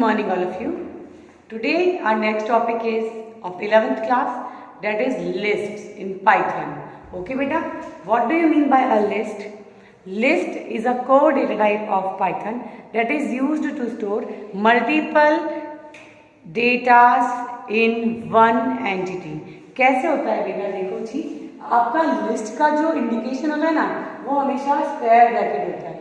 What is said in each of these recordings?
morning all of you. Today our next topic is of 11th class, that is lists in Python. Okay beta, what do you mean by a list? List is a core data type of Python that is used to store multiple datas in one entity. कैसे होता है बेटा? देखो जी, आपका list का जो indication होता है ना, वो हमेशा स्क्वायर ब्रैकेट होता है.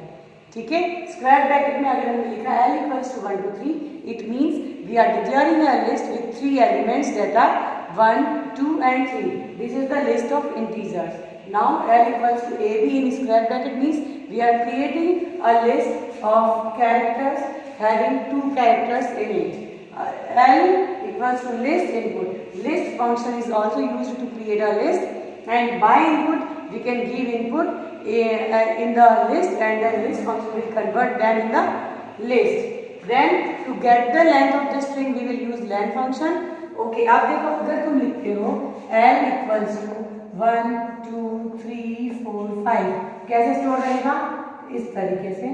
ठीक है, स्क्वायर ब्रैकेट में अगर हमने लिखा L equals to 1 to 3, it means we are declaring a list with 3 elements that are 1, 2 and 3. This is the list of integers. Now L equals to AB in square bracket means we are creating a list of characters having 2 characters in it. L equals to list input. List function is also used to create a list, and by input we can give input in the list, and the list function will convert them in the list. Then to get the length of the string we will use len function. Okay, अब देखो अगर तुम लिखते हो L equals to 1, 2, 3, 4, 5, कैसे store रहेगा? इस तरीके से.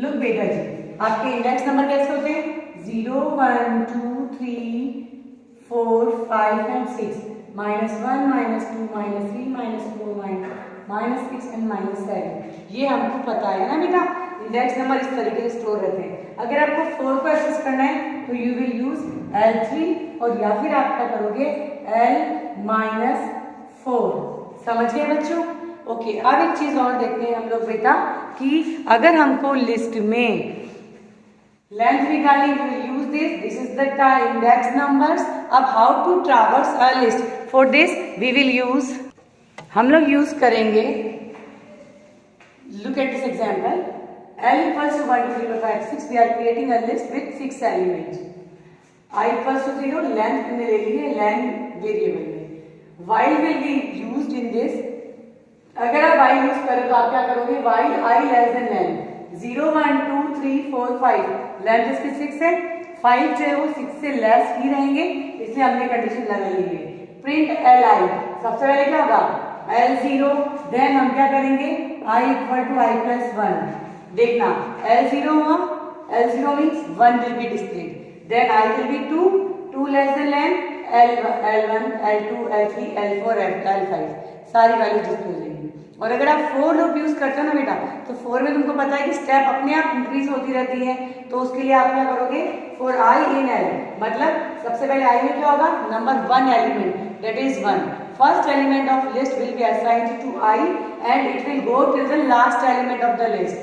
लुक बेटा जी, आपके इंडेक्स नंबर कैसे होते हैं? 0, 1, 2, 3, 4, 5 and 6. -1, -2, -3, -4, -6 and -7. ये हमको पता है ना बेटा, इंडेक्स नंबर इस तरीके से स्टोर रहते हैं. अगर आपको 4 को एक्सेस करना है तो यू विल यूज L3, और या फिर आप क्या करोगे L-4. समझ गए बच्चों? ओके, अब एक चीज और देखते हैं हम लोग बेटा कि अगर हमको लिस्ट में लेंथ निकालनी, we will use this is the index numbers. अब how to traverse a list? For this we will use, हम लोग यूज करेंगे, look at this example. L equals to 1, 2, 3, 4, 5, 6. We are creating a list with 6 elements. I equals to 0, length हमने ले ली है len variable में. While will be used in this. अगर आप while use करें तो आप क्या करोगे? while I less than len. 0, 1, 2, 3, 4, 5. Length इसकी 6 है, 5 जो है वो 6 से लेस ही रहेंगे, इसलिए हमने कंडीशन लगा ली है. प्रिंट Li, सबसे पहले क्या होगा? L0. देन हम क्या करेंगे? I equal to I plus 1. देखना L0 हुआ, L0 means 1 will be displayed. Then I will be 2, 2 less than len, L1, L2, L3, L4, L5, सारी वैल्यू डिस्प्ले हो जाएंगी. और अगर आप फोर लूप यूज करते हो ना बेटा, तो फोर में तुमको पता है कि स्टेप अपने आप इंक्रीज होती रहती है, तो उसके लिए आप क्या करोगे? फॉर आई इन एल, मतलब सबसे पहले आई में क्या होगा? Number 1 element, that is 1. First element of list will be assigned to i and it will go till the last element of the list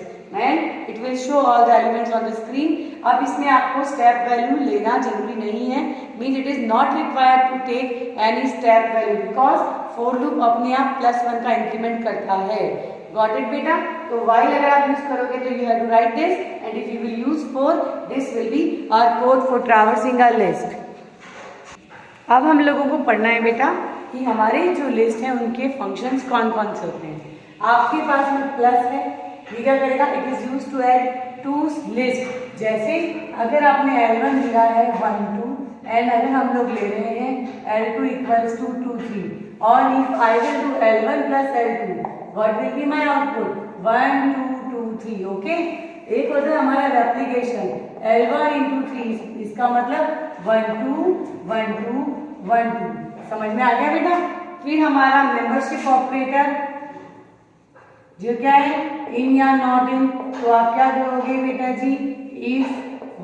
and it will show all the elements on the screen. अब इसमें आपको step value लेना जरूरी नहीं है, means it is not required to take any step value because for loop अपने आप +1 का इंक्रीमेंट करता है. Got it बेटा? तो while अगर आप यूज करोगे तो you have to write this, and if you will use for, this will be our code for traversing a list. अब हम लोगों को पढ़ना है बेटा कि हमारे जो लिस्ट है उनके फंक्शंस कौन कौन से होते हैं. आपके पास में प्लस है, ये क्या करेगा? It is use to add to list. जैसे अगर आपने L1 दिया है 1, 2, एंड अगर हम लोग ले रहे हैं L2 इक्वल्स टू 2, 3, और if I will do L1 plus L2, what will be my output? 1, 2, 2, 3. Okay, एक होता है हमारा रेप्लिकेशन L1 into 3, इसका मतलब 1, 2, 1, 2, 1, 2. समझ में आ गया बेटा? फिर हमारा मेंबरशिप ऑपरेटर जो क्या है? इन या नॉट इन. तो आप क्या करोगे बेटा जी? If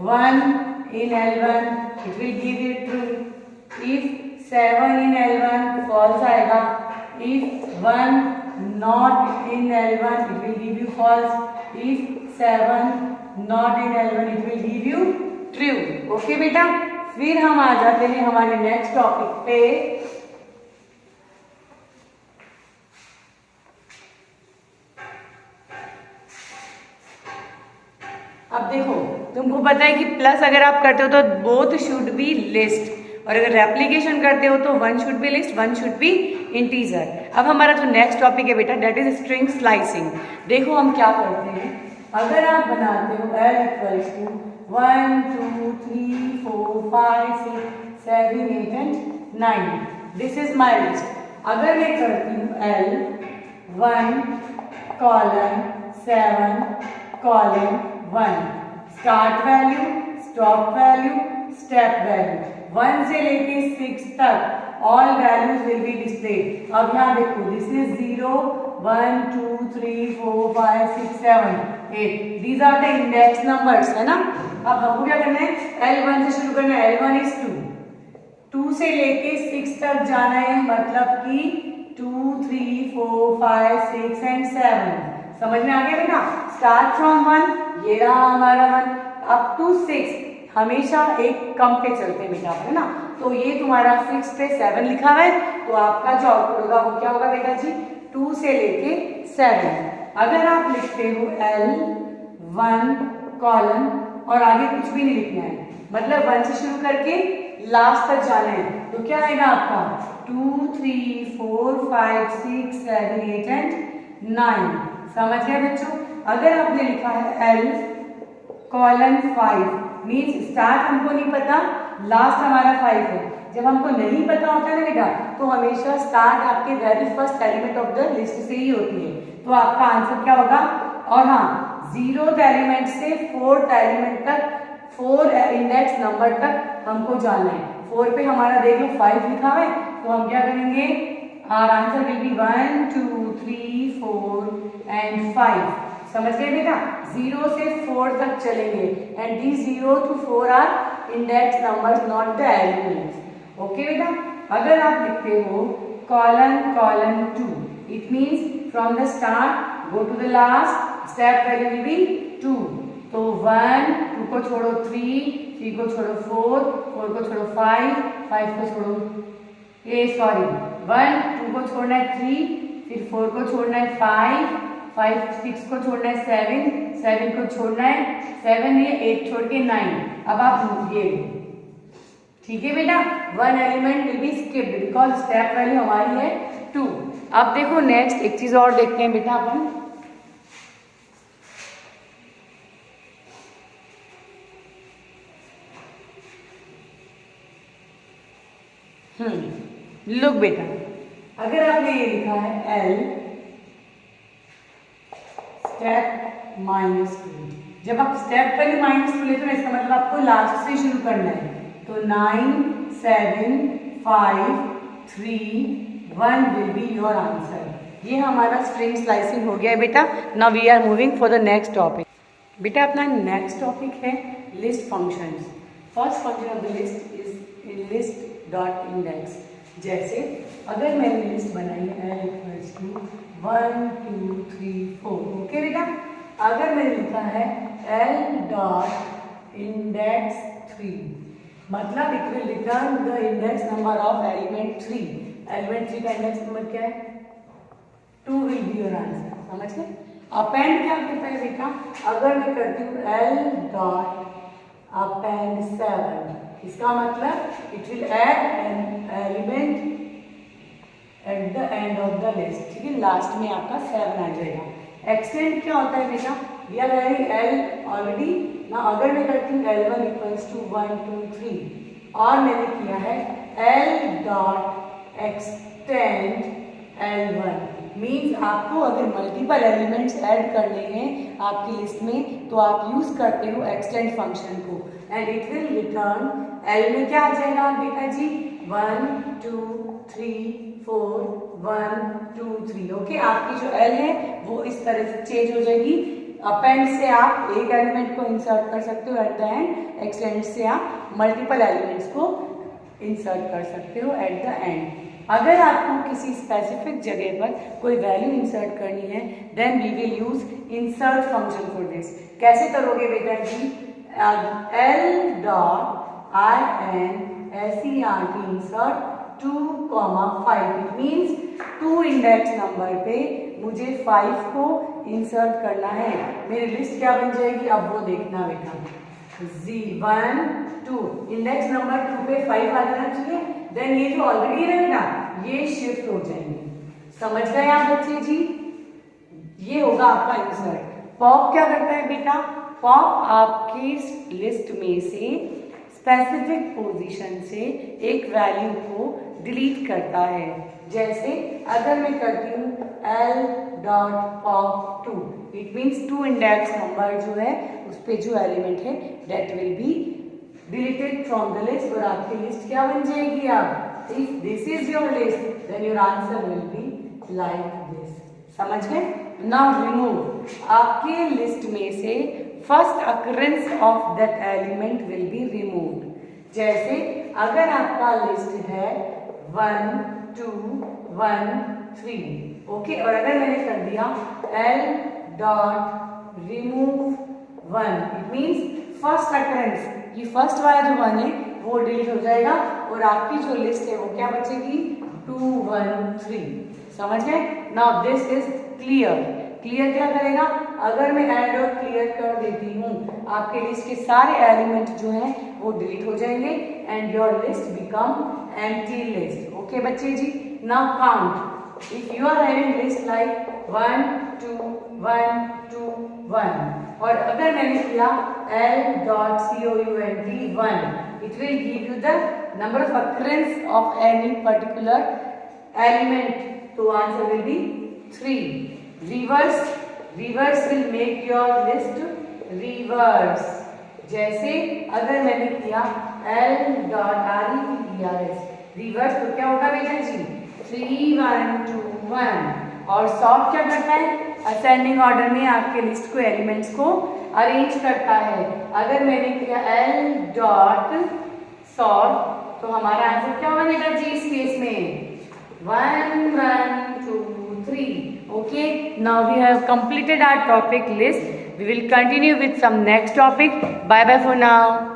1 in L1 it will give you true. if 7 in L1 false आएगा. if 1 not in L1 it will give you false. if 7 not in L1 it will give you true. Okay बेटा, फिर हम आ जाते हैं हमारे next topic पे. अब देखो, तुमको पता है कि प्लस अगर आप करते हो तो बोथ शुड बी लिस्ट, और अगर रेप्लिकेशन करते हो तो 1 should be list, 1 should be integer. अब हमारा जो नेक्स्ट टॉपिक है बेटा, दैट इज स्ट्रिंग स्लाइसिंग. देखो हम क्या करते हैं. अगर आप बनाते हो L equals to 1, 2, 3, 4, 5, 6, 7, 8 and 9, this is my list. अगर मैं करती हूँ L 1 colon 7 column 1, start value, stop value, step value 1 से लेके 6 तक all values will be displayed. अब यहाँ देखो, this is 0 1 2 3 4 5 6 7 8, these are the index numbers, है ना। अब हमको क्या करना है, L1 से शुरू करना है। L1 इज 2 से लेके 6 तक जाना है, मतलब कि 2 3 4 5 6 एंड 7। समझ में आ गया बेटा। स्टार्ट फ्रॉम 1, ये रहा हमारा 1 अप टू 6, हमेशा एक कम पे चलते हैं बेटा, है ना। तो ये तुम्हारा 6 पे 7 लिखा है, तो आपका जो आउटपुट होगा वो क्या होगा बेटा जी, 2 से लेके 7। अगर आप लिखते हो L1 कॉलम और आगे कुछ भी नहीं लिखना है, मतलब 1 से शुरू करके लास्ट तक जाना है, तो क्या आएगा आपका 2 3 4 5 6 7 8 एंड 9। समझ गए बच्चों। अगर आपने लिखा है L कॉलन 5 मीन्स स्टार्ट हमको नहीं पता, लास्ट हमारा 5 है। जब हमको नहीं पता होता है ना बेटा, तो हमेशा स्टार्ट आपके very first element of the list से ही होती है, तो आपका आंसर क्या होगा। और हाँ, 0th एलिमेंट से 4th एलिमेंट तक, 4 इंडेक्स नंबर तक हमको जाना है। 4 पे हमारा देख लो 5 लिखा है, तो हम क्या करेंगे, our answer will be 1 2 3 4 and 5। समझ गए बेटा। 0 से 4 तक चलेंगे and the 0 to 4 are index numbers, not the elements. Okay बेटा। अगर आप लिखते हो colon 2, it means from the start go to the last, step value will be 2। तो 1 2 को छोड़ो 3 को छोड़ो 4 को छोड़ो 5 को छोड़ो 1 2 को छोड़ना है 3, फिर 4 को छोड़ना है 5 6 को छोड़ना है 7 को छोड़ना है 7, ये 8 छोड़ के 9। अब आप ये ठीक है बेटा, 1 element will B skipped because step value हमारी है 2। अब देखो नेक्स्ट एक चीज और देखते हैं बेटा अपन। लुक बेटा, अगर आपने ये लिखा है L स्टेप -2, जब आप स्टेप वैल्यू -2 लेते हो, इसका मतलब आपको लास्ट से शुरू करना है। तो 9 7 5 3 1 विल बी योर आंसर। ये हमारा स्ट्रिंग स्लाइसिंग हो गया है बेटा। Now we are moving for the next topic. बेटा अपना नेक्स्ट टॉपिक है list functions. First function of the list is list dot index. जैसे अगर मैंने लिस्ट बनाई है L इक्वल्स टू 1 2 3 4, ओके बेटा। अगर मैंने लिखा है L डॉट इंडेक्स 3, मतलब it will return the index number of element 3। Element 3 का इंडेक्स नंबर क्या है, 2 विल बी योर आंसर। समझ गए। अपेंड क्या करता है बेटा, अगर मैं करती हूँ L डॉट अपेंड 7, इसका मतलब it will add an element at the end of the list. ठीक है, लास्ट में आपका 7 आ जाएगा। एक्सटेंड क्या होता है बेटा, we are having L already ना। अगर मैं करती हूँ L1 इक्वल्स टू 1 2 3 और मैंने किया है L dot extend L1, means आपको अगर मल्टीपल एलिमेंट्स ऐड करने हैं आपकी लिस्ट में, तो आप यूज करते हो एक्सटेंड फंक्शन को and it will return L में क्या आ जाएगा बेटा जी, 1 2 3 4 1 2 3। ओके, आपकी जो L है वो इस तरह से चेंज हो जाएगी। अपेंड से आप एक एलिमेंट को इंसर्ट कर सकते हो एट द एंड, एक्सटेंड से आप मल्टीपल एलिमेंट्स को इंसर्ट कर सकते हो एट द एंड। अगर आपको किसी स्पेसिफिक जगह पर कोई वैल्यू इंसर्ट करनी है, then we will use insert function for this. कैसे करोगे बेटा जी, L dot insert insert 2, 5, it means 2 index number पे मुझे 5 को इंसर्ट करना है। मेरी लिस्ट क्या बन जाएगी, अब वो देखना बेटा। 1 2 इंडेक्स नंबर 2 पे 5 आ जाना चाहिए, देन ये जो ऑलरेडी है ना ये शिफ्ट हो जाएंगे। समझ गए आप बच्चे जी। ये होगा आपका इंसर्ट। पॉप क्या करता है बेटा, पॉप आपकी लिस्ट में से स्पेसिफिक पोजीशन से एक वैल्यू को डिलीट करता है। जैसे अगर मैं करती हूँ L dot pop 2, it means 2 index number जो है उस पे जो एलिमेंट है that will be deleted from the list, और आपकी लिस्ट क्या बन जाएगी अब, if this is your list then your answer will be like this. समझ गए? नाउ रिमूव, आपके लिस्ट में से first occurrence of that element will be removed. जैसे अगर आपका लिस्ट है 1 2 1 3, ओके, और अगर मैंने कर दिया L dot remove 1, it means first occurrence, ये फर्स्ट वाला जो 1 है वो डिलीट हो जाएगा और आपकी जो लिस्ट है वो क्या बचेगी 2 1 3। समझ गए? Now this is clear. Clear क्या करेगा, अगर मैं एड और क्लियर कर देती हूँ आपके लिस्ट के सारे एलिमेंट जो हैं वो डिलीट हो जाएंगे and your list become empty list. Okay बच्चे जी, now count, if you are having list like 1 2 1 2 1, और अगर मैंने किया L dot COUNT 1, it will give you the number of occurrence of any particular element, तो answer will be 3. Reverse will make your list reverse। जैसे अगर मैंने किया L dot REVERS reverse, तो क्या होगा बेटा जी 3 1 2 1, और सॉर्ट क्या करता है, असेंडिंग ऑर्डर में आपके लिस्ट को एलिमेंट्स को अरेंज करता है। अगर मैंने किया L डॉट सॉर्ट तो हमारा आंसर क्या होगा बेटा जी इस केस में 1 1 2 3। Okay, now we have completed our topic list. We will continue with some next topic. Bye bye for now.